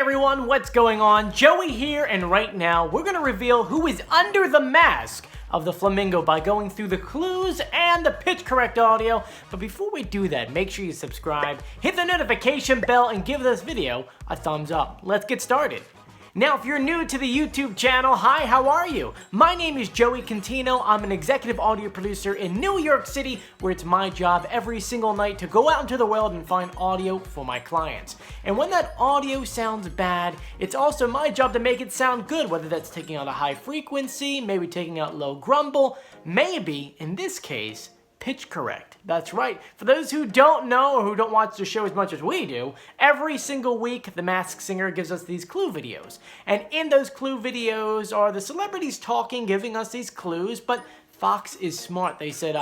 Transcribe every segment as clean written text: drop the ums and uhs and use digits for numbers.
everyone, what's going on? Joey here, and right now we're gonna reveal who is under the mask of the flamingo by going through the clues and the pitch correct audio. But before we do that, make sure you subscribe, hit the notification bell, and give this video a thumbs up. Let's get started. Now, if you're new to the YouTube channel, hi, how are you? My name is Joey Contino. I'm an executive audio producer in New York City, where it's my job every single night to go out into the world and find audio for my clients. And when that audio sounds bad, it's also my job to make it sound good, whether that's taking out a high frequency, maybe taking out low grumble, maybe, in this case, pitch correct. That's right. For those who don't know or who don't watch the show as much as we do, every single week The Masked Singer gives us these clue videos. And in those clue videos are the celebrities talking, giving us these clues, but Fox is smart. They said,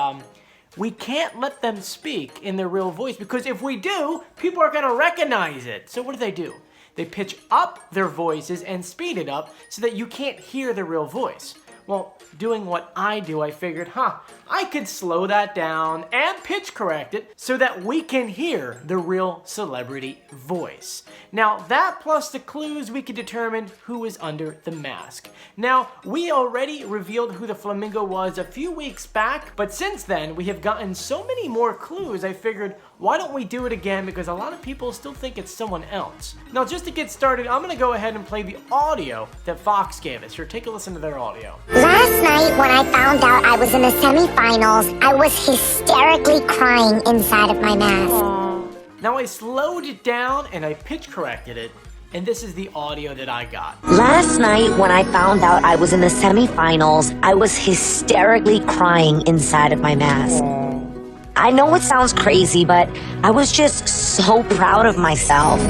we can't let them speak in their real voice because if we do, people are going to recognize it. So what do? They pitch up their voices and speed it up so that you can't hear the real voice. Well, doing what I do, I figured, I could slow that down and pitch correct it so that we can hear the real celebrity voice. Now, that plus the clues, we could determine who is under the mask. Now, we already revealed who the flamingo was a few weeks back, but since then, we have gotten so many more clues, I figured, why don't we do it again? Because a lot of people still think it's someone else. Now, just to get started, I'm gonna go ahead and play the audio that Fox gave us. Here, take a listen to their audio. Last night, when I found out I was in the semifinals, I was hysterically crying inside of my mask. Aww. Now, I slowed it down and I pitch corrected it, and this is the audio that I got. Last night, when I found out I was in the semifinals, I was hysterically crying inside of my mask. I know it sounds crazy, but I was just so proud of myself.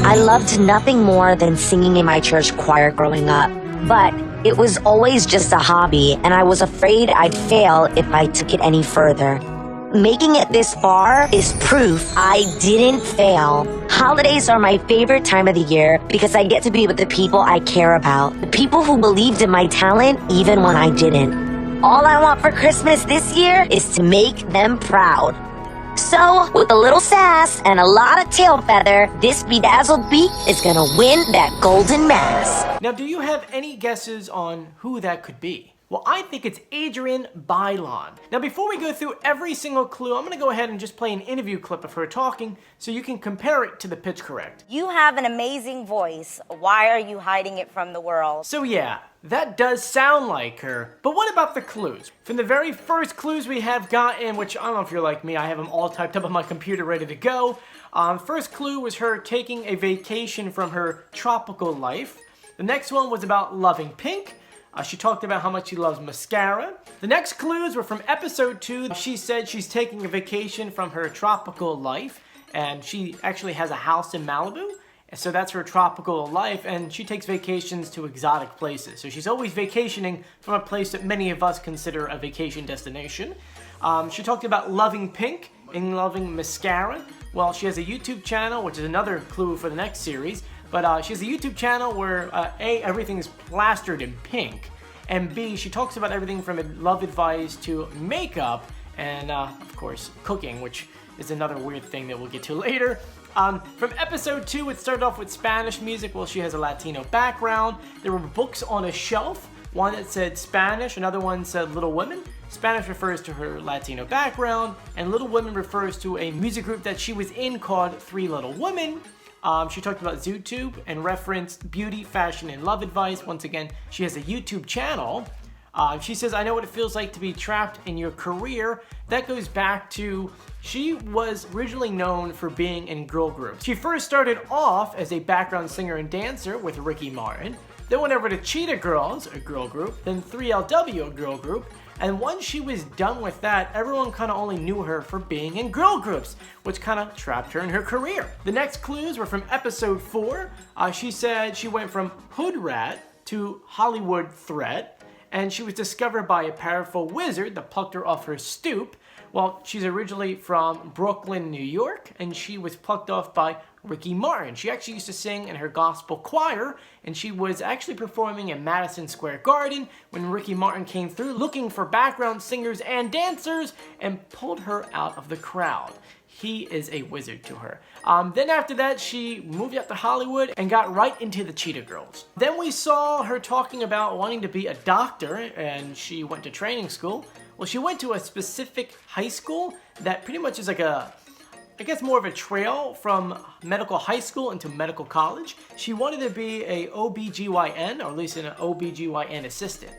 I loved nothing more than singing in my church choir growing up, but it was always just a hobby, and I was afraid I'd fail if I took it any further. Making it this far is proof I didn't fail. Holidays are my favorite time of the year because I get to be with the people I care about, the people who believed in my talent even when I didn't. All I want for Christmas this year is to make them proud. So, with a little sass and a lot of tail feather, this bedazzled beak is gonna win that golden mask. Now, do you have any guesses on who that could be? Well, I think it's Adrienne Bailon. Now, before we go through every single clue, I'm gonna go ahead and just play an interview clip of her talking so you can compare it to the pitch correct. You have an amazing voice. Why are you hiding it from the world? So yeah, that does sound like her, but what about the clues? From the very first clues we have gotten, which I don't know if you're like me, I have them all typed up on my computer ready to go. First clue was her taking a vacation from her tropical life. The next one was about loving pink. She talked about how much she loves mascara. The next clues were from episode 2. She said she's taking a vacation from her tropical life, and she actually has a house in Malibu. So that's her tropical life, and she takes vacations to exotic places. So she's always vacationing from a place that many of us consider a vacation destination. She talked about loving pink and loving mascara. Well, she has a YouTube channel, which is another clue for the next series. But she has a YouTube channel where A, everything is plastered in pink, and B, she talks about everything from love advice to makeup and, of course, cooking, which is another weird thing that we'll get to later. From episode 2, it started off with Spanish music. Well, she has a Latino background. There were books on a shelf, one that said Spanish, another one said Little Women. Spanish refers to her Latino background, and Little Women refers to a music group that she was in called Three Little Women. She talked about ZooTube and referenced beauty, fashion, and love advice. Once again, she has a YouTube channel. She says, I know what it feels like to be trapped in your career. That goes back to, she was originally known for being in girl groups. She first started off as a background singer and dancer with Ricky Martin, then went over to Cheetah Girls, a girl group, then 3LW, a girl group, and once she was done with that, everyone kind of only knew her for being in girl groups, which kind of trapped her in her career. The next clues were from episode 4. She said she went from hood rat to Hollywood threat, and she was discovered by a powerful wizard that plucked her off her stoop. Well, she's originally from Brooklyn, New York, and she was plucked off by Ricky Martin. She actually used to sing in her gospel choir, and she was actually performing in Madison Square Garden when Ricky Martin came through looking for background singers and dancers and pulled her out of the crowd. he is a wizard to her. Then after that, she moved out to Hollywood and got right into the Cheetah Girls. Then we saw her talking about wanting to be a doctor, and she went to training school. Well, she went to a specific high school that pretty much is like I guess more of a trail from medical high school into medical college. She wanted to be a OBGYN, or at least an OBGYN assistant.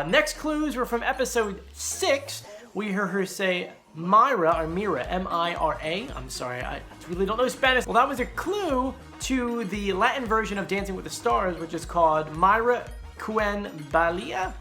Next clues were from episode 6. We heard her say Myra, or Mira, M-I-R-A. I'm sorry, I really don't know Spanish. Well, that was a clue to the Latin version of Dancing with the Stars, which is called Myra Cuen Balia.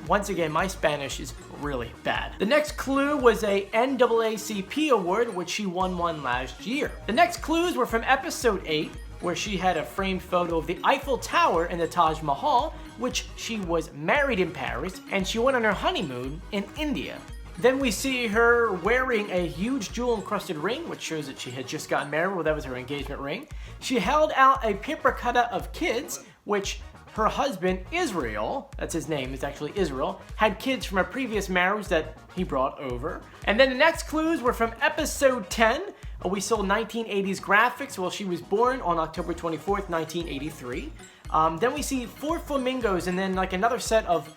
Once again, my Spanish is really bad. The next clue was a NAACP award, which she won one last year. The next clues were from episode 8, where she had a framed photo of the Eiffel Tower and the Taj Mahal, which she was married in Paris, and she went on her honeymoon in India. Then we see her wearing a huge jewel-encrusted ring, which shows that she had just gotten married. Well, that was her engagement ring. She held out a paper cutout of kids, which her husband, Israel, that's his name, is actually Israel, had kids from a previous marriage that he brought over. And then the next clues were from episode 10. We saw 1980s graphics. Well, she was born on October 24th, 1983. Then we see 4 flamingos and then like another set of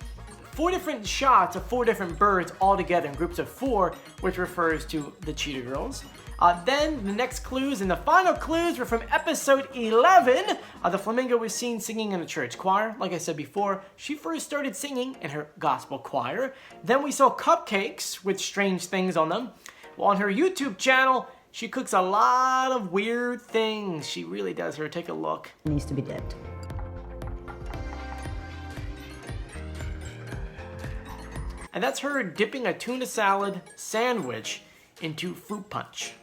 4 different shots of 4 different birds all together in groups of 4, which refers to the Cheetah Girls. Then the next clues and the final clues were from episode 11. The flamingo was seen singing in a church choir. Like I said before, she first started singing in her gospel choir. Then we saw cupcakes with strange things on them. Well, on her YouTube channel, she cooks a lot of weird things. She really does. Here, take a look. It needs to be dipped. And that's her dipping a tuna salad sandwich into fruit punch.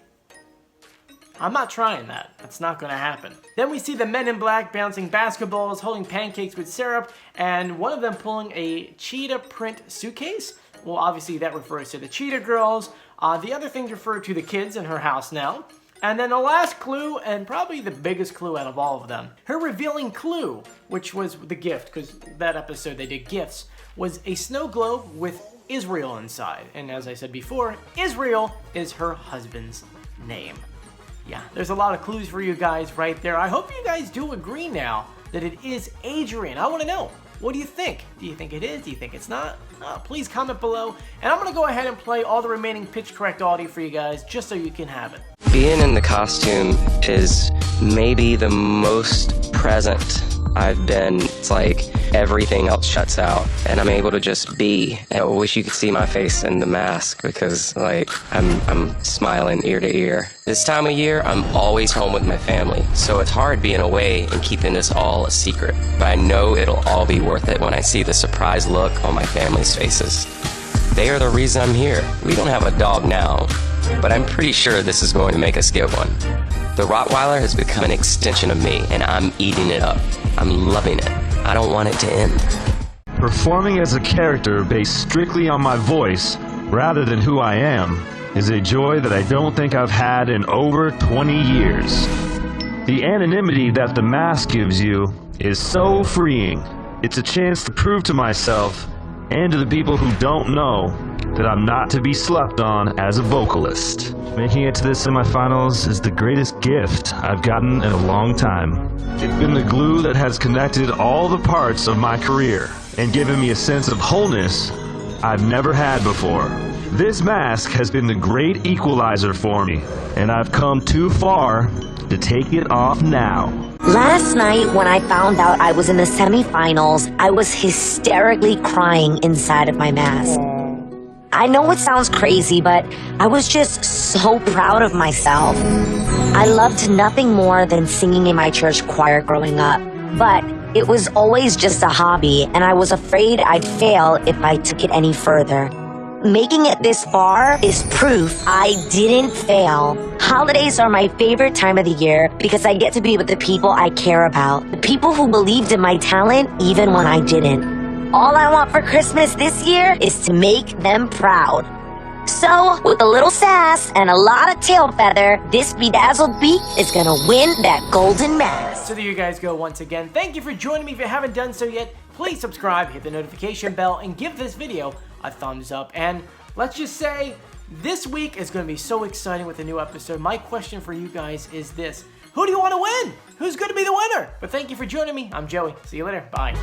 I'm not trying that. That's not gonna happen. Then we see the men in black bouncing basketballs, holding pancakes with syrup, and one of them pulling a cheetah print suitcase. Well, obviously that refers to the Cheetah Girls. The other things refer to the kids in her house now. And then the last clue, and probably the biggest clue out of all of them, her revealing clue, which was the gift, because that episode they did gifts, was a snow globe with Israel inside. And as I said before, Israel is her husband's name. Yeah, there's a lot of clues for you guys right there. I hope you guys do agree now that it is Adrian. I want to know, what do you think? Do you think it is? Do you think it's not? Please comment below. And I'm going to go ahead and play all the remaining pitch correct audio for you guys just so you can have it. Being in the costume is maybe the most present I've been. It's like everything else shuts out and I'm able to just be. And I wish you could see my face in the mask because like I'm smiling ear to ear. This time of year, I'm always home with my family, so it's hard being away and keeping this all a secret. But I know it'll all be worth it when I see the surprised look on my family's faces. They are the reason I'm here. We don't have a dog now, but I'm pretty sure this is going to make us get one. The Rottweiler has become an extension of me, and I'm eating it up. I'm loving it. I don't want it to end. Performing as a character based strictly on my voice, rather than who I am, is a joy that I don't think I've had in over 20 years. The anonymity that the mask gives you is so freeing. It's a chance to prove to myself, and to the people who don't know, that I'm not to be slept on as a vocalist. Making it to the semifinals is the greatest gift I've gotten in a long time. It's been the glue that has connected all the parts of my career and given me a sense of wholeness I've never had before. This mask has been the great equalizer for me, and I've come too far to take it off now. Last night, when I found out I was in the semifinals, I was hysterically crying inside of my mask. I know it sounds crazy, but I was just so proud of myself. I loved nothing more than singing in my church choir growing up, but it was always just a hobby, and I was afraid I'd fail if I took it any further. Making it this far is proof I didn't fail. Holidays are my favorite time of the year because I get to be with the people I care about, the people who believed in my talent even when I didn't. All I want for Christmas this year is to make them proud. So, with a little sass and a lot of tail feather, this bedazzled beak is gonna win that golden mask. So there you guys go once again. Thank you for joining me. If you haven't done so yet, please subscribe, hit the notification bell, and give this video a thumbs up. And let's just say, This week is going to be so exciting with a new episode. My question for you guys is this. Who do you want to win? Who's going to be the winner? But thank you for joining me. I'm Joey. See you later. Bye.